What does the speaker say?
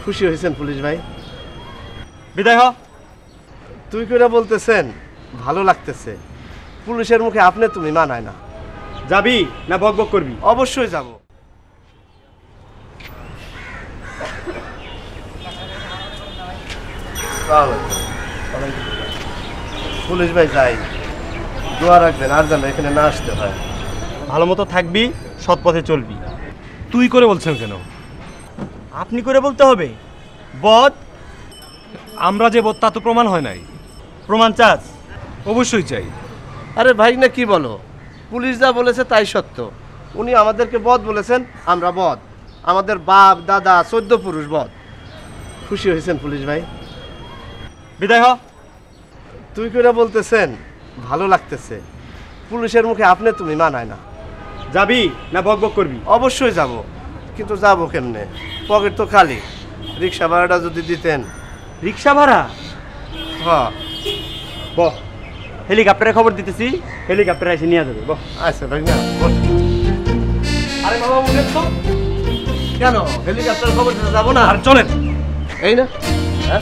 খুশি হয়েছেন পুলিশ ভাই? বিদায় হ। তুই করে বলতেছেন, ভালো লাগতেছে। পুলিশের মুখে আপনি তুমি মানায় না। যাবি না বক বক করবি? অবশ্যই যাব। পুলিশ ভাই যাই, দোয়া রাখবেন আর যেন এখানে না আসতে হয়। ভালো মতো থাকবি, সৎ পথে চলবি। তুই করে বলছেন কেন? আপনি করে বলতে হবে। বদ আমরা যে বদ তা তো প্রমাণ হয় নাই। প্রমাণ চাস? অবশ্যই চাই। আরে ভাই না কি বলো, পুলিশ যা বলেছে তাই সত্য। উনি আমাদেরকে বদ বলেছেন, আমরা বদ। আমাদের বাপ দাদা 14 পুরুষ বদ। খুশি হয়েছেন পুলিশ ভাই? বিদায় হ। তুই করে বলতেছেন, ভালো লাগতেছে। পুলিশের মুখে আপনি তুমি মানায় না। যাবি না বক বক করবি? অবশ্যই যাব, কিন্তু যাবো কেমনে? পকেট তো খালি। রিক্সা ভাড়াটা যদি দিতেন। রিক্সা ভাড়া? হ্যাঁ। বহ, হেলিকপ্টারে খবর দিতেছি, হেলিকপ্টারে এসে নিয়ে যাবে। বহ। আচ্ছা ভাই না। আরে বাবা উঠেন তো। কেন হেলিকপ্টার খবর দিতে যাবো না? আর চলেন। এই না। হ্যাঁ